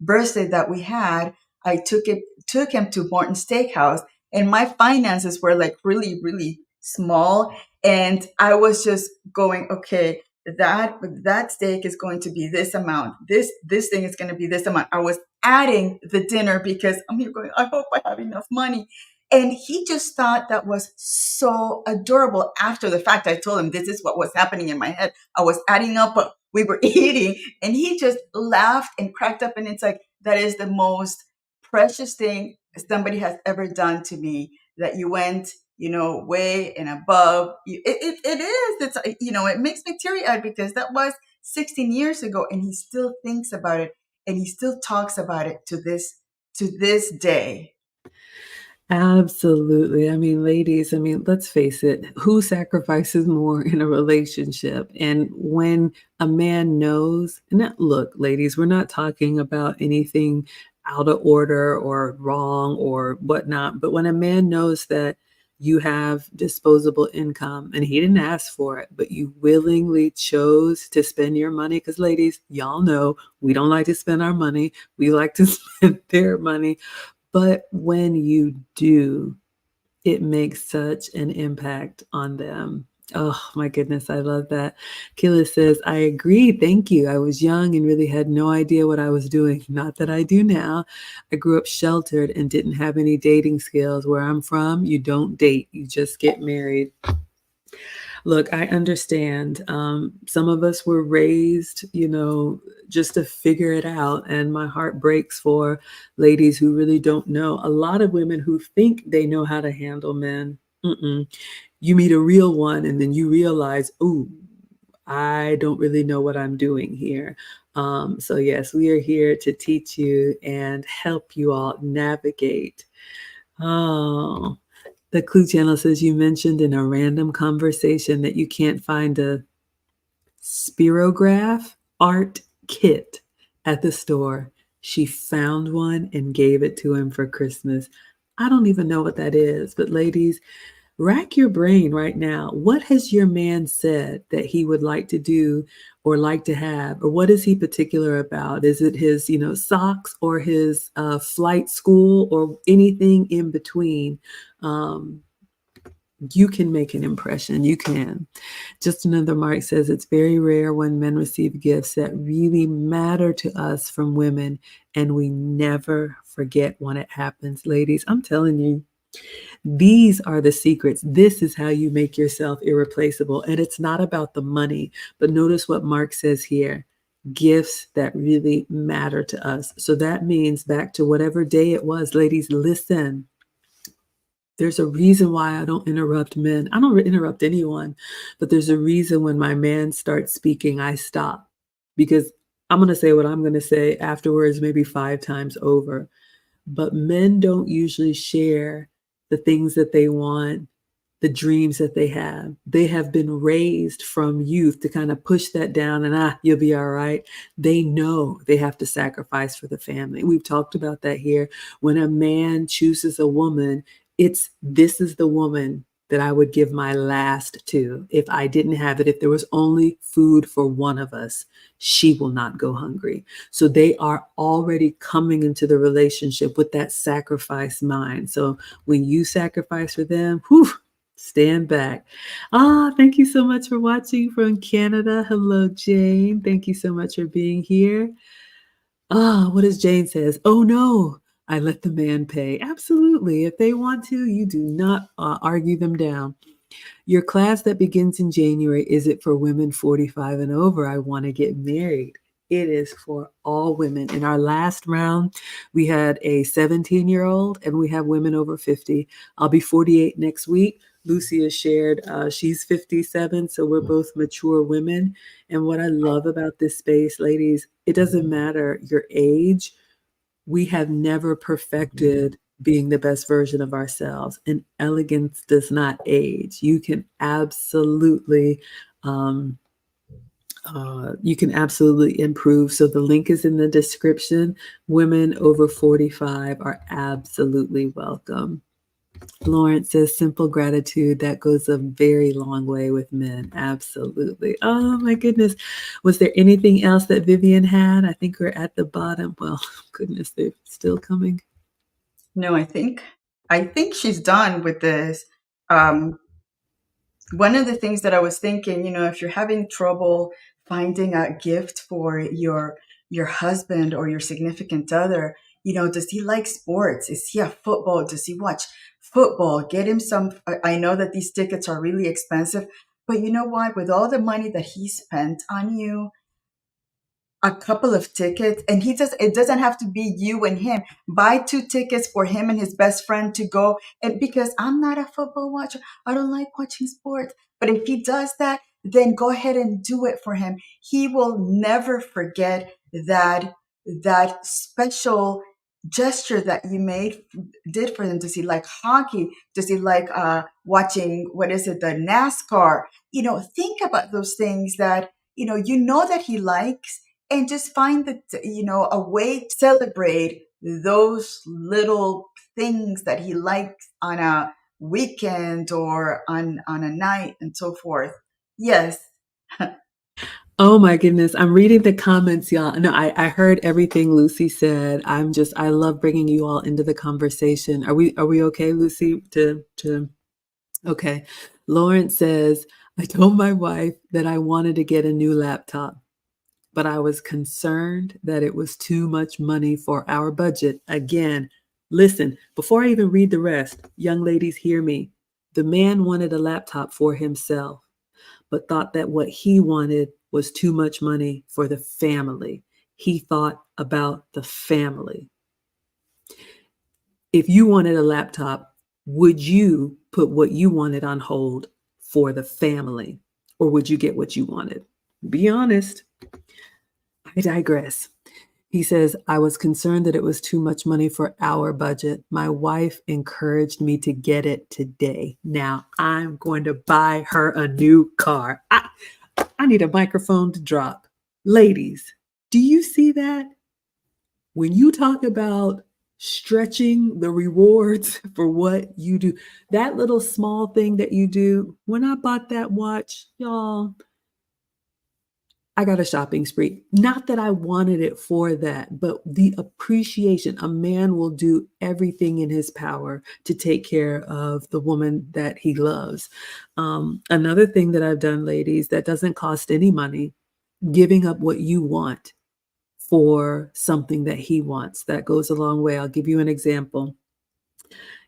birthday that we had. I took him to Morton Steakhouse, and my finances were like really, really small, and I was just going, okay, that steak is going to be this amount. This thing is going to be this amount. I was adding the dinner because I'm here going, I hope I have enough money. And he just thought that was so adorable. After the fact, I told him this is what was happening in my head. I was adding up what we were eating, and he just laughed and cracked up. And it's like, that is the most precious thing somebody has ever done to me, that you went, way and above. It is. It makes me teary eyed because that was 16 years ago, and he still thinks about it, and he still talks about it to this day. Absolutely. I mean, ladies, I mean, let's face it, who sacrifices more in a relationship? And when a man knows, and look, ladies, we're not talking about anything out of order or wrong or whatnot, but when a man knows that you have disposable income and he didn't ask for it, but you willingly chose to spend your money, because ladies, y'all know we don't like to spend our money, we like to spend their money. But when you do, it makes such an impact on them. Oh my goodness, I love that. Kayla says, I agree. Thank you. I was young and really had no idea what I was doing. Not that I do now. I grew up sheltered and didn't have any dating skills. Where I'm from, you don't date, you just get married. Look, I understand. Some of us were raised, just to figure it out. And my heart breaks for ladies who really don't know. A lot of women who think they know how to handle men. Mm-mm. You meet a real one and then you realize, ooh, I don't really know what I'm doing here. So, yes, we are here to teach you and help you all navigate. Oh, the Clue Channel says you mentioned in a random conversation that you can't find a spirograph art kit at the store. She found one and gave it to him for Christmas. I don't even know what that is, but ladies, rack your brain right now. What has your man said that he would like to do or like to have? Or what is he particular about? Is it his, socks or his flight school or anything in between? Um, you can make an impression. You can. Just another Mark says it's very rare when men receive gifts that really matter to us from women, and we never forget when it happens. Ladies, I'm telling you, these are the secrets. This is how you make yourself irreplaceable. And it's not about the money, but notice what Mark says here, gifts that really matter to us. So that means back to whatever day it was, ladies, listen. There's a reason why I don't interrupt men. I don't interrupt anyone, but there's a reason when my man starts speaking, I stop because I'm going to say what I'm going to say afterwards, maybe 5 times over. But men don't usually share the things that they want, the dreams that they have. They have been raised from youth to kind of push that down and you'll be all right. They know they have to sacrifice for the family. We've talked about that here. When a man chooses a woman, this is the woman that I would give my last to. If I didn't have it, if there was only food for one of us, she will not go hungry. So they are already coming into the relationship with that sacrifice mind. So when you sacrifice for them, whew, stand back. Thank you so much for watching from Canada. Hello, Jane. Thank you so much for being here. What does Jane says? Oh no, I let the man pay. Absolutely. If they want to, you do not argue them down. Your class that begins in January, is it for women 45 and over? I want to get married. It is for all women. In our last round, we had a 17-year-old and we have women over 50. I'll be 48 next week. Lucy has shared she's 57, so we're both mature women. And what I love about this space, ladies, it doesn't matter your age. We have never perfected being the best version of ourselves. And elegance does not age. Um, you can absolutely improve. So the link is in the description. Women over 45 are absolutely welcome. Lawrence says simple gratitude that goes a very long way with men. Absolutely. Oh my goodness. Was there anything else that Vivienne had? I think we're at the bottom. Well, goodness, they're still coming. No, I think she's done with this. Um, One of the things that I was thinking, if you're having trouble finding a gift for your husband or your significant other, does he like sports? Is he a football? Does he watch football? Get him some. I know that these tickets are really expensive, but you know what? With all the money that he spent on you, a couple of tickets, and it doesn't have to be you and him. Buy two tickets for him and his best friend to go. And because I'm not a football watcher, I don't like watching sports, but if he does that, then go ahead and do it for him. He will never forget that special gesture that you did for him. Does he like hockey? Does he like watching, what is it, the NASCAR? Think about those things that that he likes, and just find that a way to celebrate those little things that he likes on a weekend or on a night and so forth. Yes. Oh my goodness. I'm reading the comments, y'all. No, I heard everything Lucy said. I love bringing you all into the conversation. Are we okay, Lucy? Okay. Lawrence says, I told my wife that I wanted to get a new laptop, but I was concerned that it was too much money for our budget. Again, listen, before I even read the rest, young ladies, hear me. The man wanted a laptop for himself, but thought that what he wanted was too much money for the family. He thought about the family. If you wanted a laptop, would you put what you wanted on hold for the family? Or would you get what you wanted? Be honest. I digress. He says, I was concerned that it was too much money for our budget. My wife encouraged me to get it today. Now I'm going to buy her a new car. I need a microphone to drop. Ladies, do you see that? When you talk about stretching the rewards for what you do, that little small thing that you do, when I bought that watch, y'all, I got a shopping spree. Not that I wanted it for that, but the appreciation. A man will do everything in his power to take care of the woman that he loves. Another thing that I've done, ladies, that doesn't cost any money, giving up what you want for something that he wants. That goes a long way. I'll give you an example.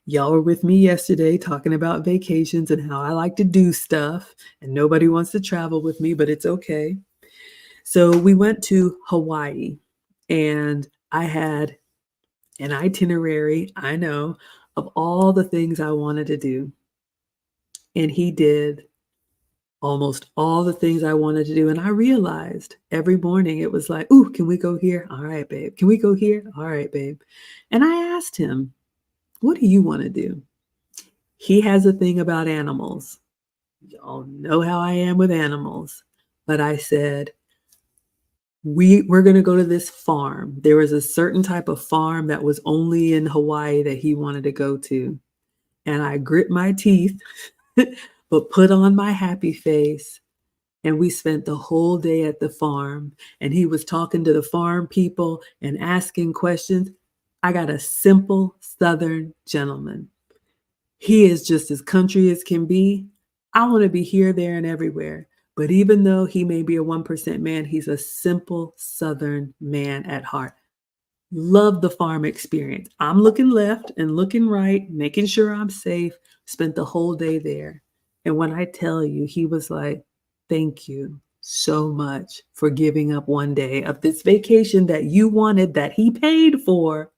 Y'all were with me yesterday talking about vacations and how I like to do stuff, and nobody wants to travel with me, but it's okay. So we went to Hawaii, and I had an itinerary, I know, of all the things I wanted to do. And he did almost all the things I wanted to do. And I realized every morning it was like, ooh, can we go here? All right, babe. Can we go here? All right, babe. And I asked him, what do you want to do? He has a thing about animals. Y'all know how I am with animals. But I said, we're going to go to this farm. There was a certain type of farm that was only in Hawaii that he wanted to go to. And I grit my teeth, but put on my happy face. And we spent the whole day at the farm. And he was talking to the farm people and asking questions. I got a simple Southern gentleman. He is just as country as can be. I want to be here, there, and everywhere. But even though he may be a 1% man, he's a simple Southern man at heart. Love the farm experience. I'm looking left and looking right, making sure I'm safe. Spent the whole day there. And when I tell you, he was like, thank you so much for giving up one day of this vacation that you wanted, that he paid for,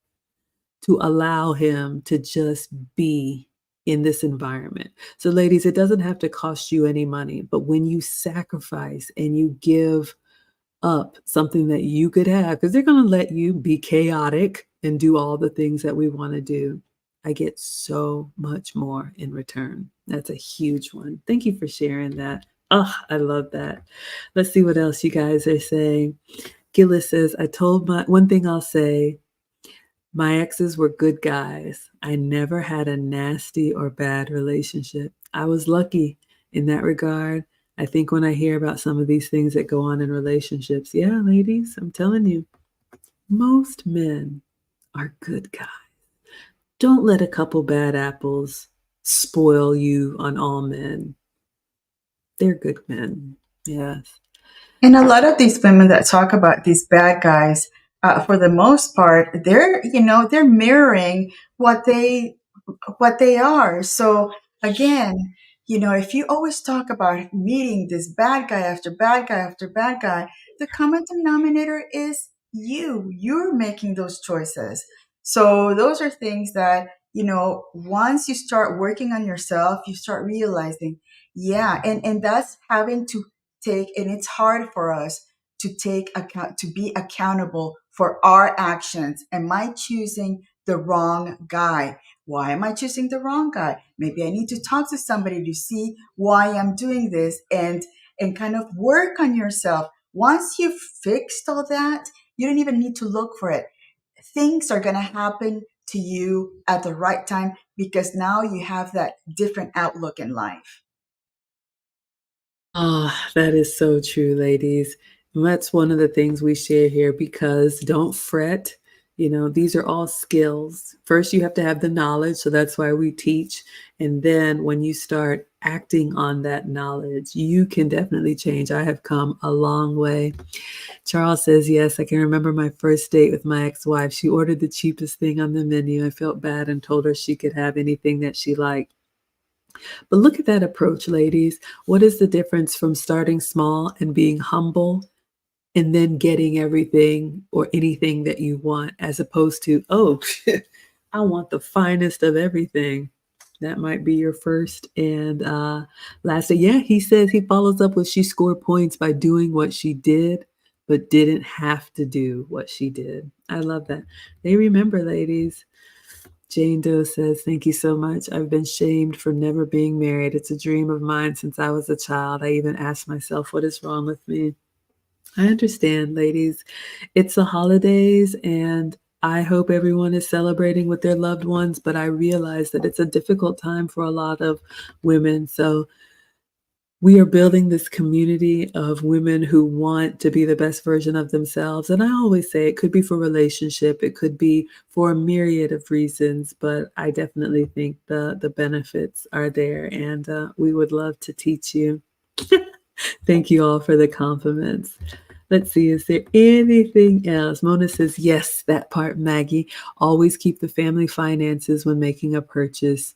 to allow him to just be in this environment. So, ladies, it doesn't have to cost you any money, but when you sacrifice and you give up something that you could have, because they're going to let you be chaotic and do all the things that we want to do. I get so much more in return. That's a huge one. Thank you for sharing that. Oh, I love that. Let's see what else you guys are saying. Gillis says, I told my one thing I'll say, my exes were good guys. I never had a nasty or bad relationship. I was lucky in that regard. I think when I hear about some of these things that go on in relationships, yeah, ladies, I'm telling you, most men are good guys. Don't let a couple bad apples spoil you on all men. They're good men. Yes. And a lot of these women that talk about these bad guys, for the most part, they're mirroring what they are. So again, if you always talk about meeting this bad guy after bad guy after bad guy, the common denominator is you. You're making those choices. So those are things that, once you start working on yourself, you start realizing, yeah, and that's having to take, and it's hard for us to take account, to be accountable for our actions. Am I choosing the wrong guy? Why am I choosing the wrong guy? Maybe I need to talk to somebody to see why I'm doing this, and kind of work on yourself. Once you've fixed all that, you don't even need to look for it. Things are going to happen to you at the right time because now you have that different outlook in life. Ah, that is so true, ladies. And that's one of the things we share here because don't fret. These are all skills. First, you have to have the knowledge. So that's why we teach. And then when you start acting on that knowledge, you can definitely change. I have come a long way. Charles says, yes, I can remember my first date with my ex wife. She ordered the cheapest thing on the menu. I felt bad and told her she could have anything that she liked. But look at that approach, ladies. What is the difference from starting small and being humble and then getting everything or anything that you want, as opposed to, oh, I want the finest of everything? That might be your first and last day. Yeah, he says he follows up with she scored points by doing what she did, but didn't have to do what she did. I love that. They remember, ladies. Jane Doe says, thank you so much. I've been shamed for never being married. It's a dream of mine since I was a child. I even asked myself, what is wrong with me? I understand, ladies. It's the holidays, and I hope everyone is celebrating with their loved ones, but I realize that it's a difficult time for a lot of women. So we are building this community of women who want to be the best version of themselves. And I always say it could be for relationship, it could be for a myriad of reasons, but I definitely think the benefits are there, and we would love to teach you. Thank you all for the compliments. Let's see, is there anything else? Mona says, yes, that part, Maggie. Always keep the family finances when making a purchase,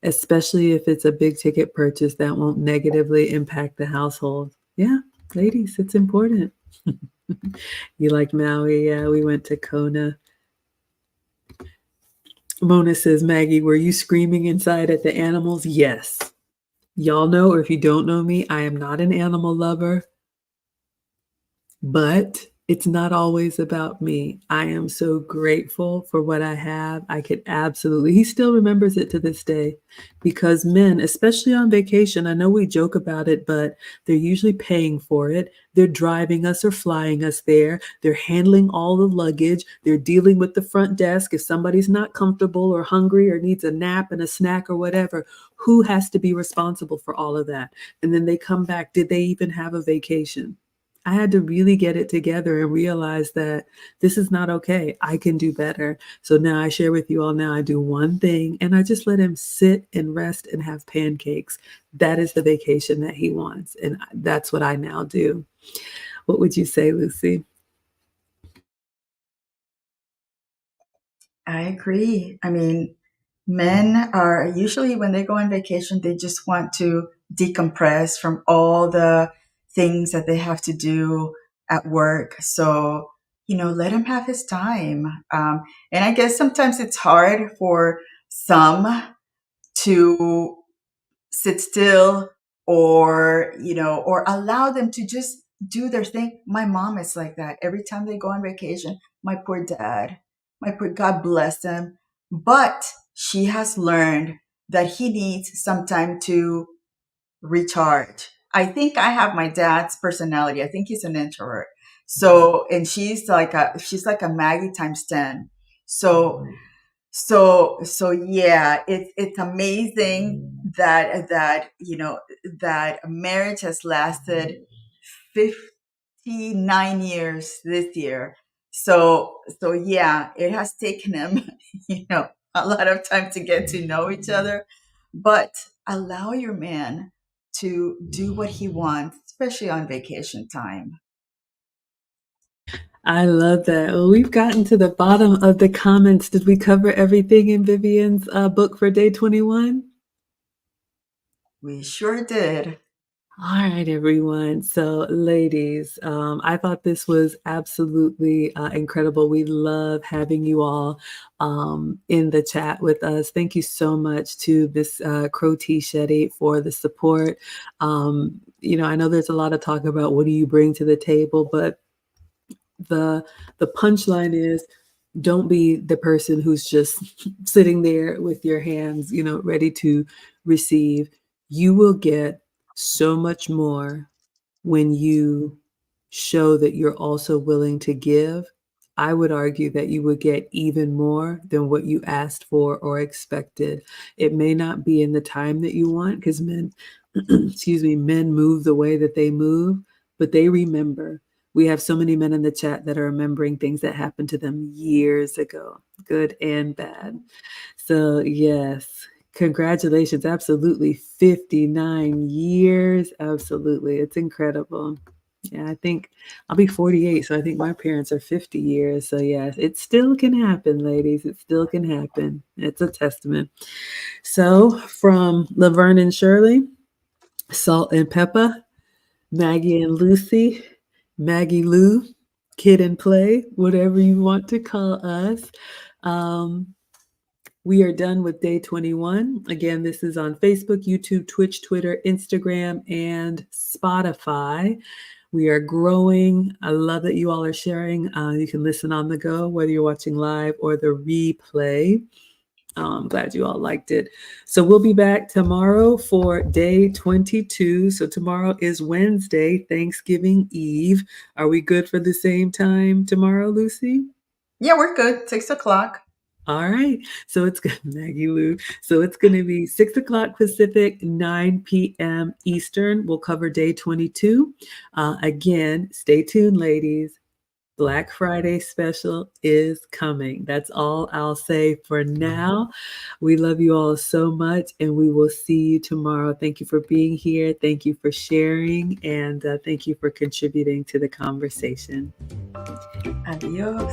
especially if it's a big ticket purchase that won't negatively impact the household. Yeah, ladies, it's important. You like Maui? Yeah, we went to Kona. Mona says, Maggie, were you screaming inside at the animals? Yes. Y'all know, or if you don't know me, I am not an animal lover. But it's not always about me. I am so grateful for what I have. I could absolutely, he still remembers it to this day because men, especially on vacation, I know we joke about it, but they're usually paying for it. They're driving us or flying us there. They're handling all the luggage. They're dealing with the front desk. If somebody's not comfortable or hungry or needs a nap and a snack or whatever, who has to be responsible for all of that? And then they come back. Did they even have a vacation? I had to really get it together and realize that this is not okay. I can do better. So now I share with you all now I do one thing and I just let him sit and rest and have pancakes. That is the vacation that he wants. And that's what I now do. What would you say, Lucy? I agree. I mean, men are usually, when they go on vacation, they just want to decompress from all the things that they have to do at work. So, let him have his time. And I guess sometimes it's hard for some to sit still, or allow them to just do their thing. My mom is like that. Every time they go on vacation, my poor dad, my poor, God bless him. but she has learned that he needs some time to recharge. I think I have my dad's personality. I think he's an introvert. So, and she's like a Maggie times 10. So, so yeah, it's amazing that marriage has lasted 59 years this year. So yeah, it has taken him, a lot of time to get to know each other. But allow your man to do what he wants, especially on vacation time. I love that. Well, we've gotten to the bottom of the comments. Did we cover everything in Vivienne's book for day 21? We sure did. All right, everyone. So, ladies, I thought this was absolutely incredible. We love having you all in the chat with us. Thank you so much to Miss Crow T. Shetty for the support. I know there's a lot of talk about what do you bring to the table, but the the punchline is don't be the person who's just sitting there with your hands, ready to receive. You will get so much more when you show that you're also willing to give. I would argue that you would get even more than what you asked for or expected. It may not be in the time that you want because men, excuse me, men move the way that they move, but they remember. We have so many men in the chat that are remembering things that happened to them years ago, good and bad. So, yes, congratulations. Absolutely. 59 years. Absolutely. It's incredible. Yeah, I think I'll be 48, so I think my parents are 50 years. So, yes, it still can happen, ladies. It still can happen. It's a testament. So, from Laverne and Shirley, Salt and Pepper, Maggie and Lucy, Maggie Lou, Kid and Play, whatever you want to call us. Um, we are done with day 21. Again, this is on Facebook, YouTube, Twitch, Twitter, Instagram, and Spotify. We are growing. I love that you all are sharing. You can listen on the go, whether you're watching live or the replay. I'm glad you all liked it. So we'll be back tomorrow for day 22. So tomorrow is Wednesday, Thanksgiving Eve. Are we good for the same time tomorrow, Lucy? Yeah, we're good. 6 o'clock. All right. So it's Maggie Lou. So it's going to be 6 o'clock Pacific, 9 p.m. Eastern. We'll cover day 22. Again, stay tuned, ladies. Black Friday special is coming. That's all I'll say for now. We love you all so much, and we will see you tomorrow. Thank you for being here. Thank you for sharing, and thank you for contributing to the conversation. Adios.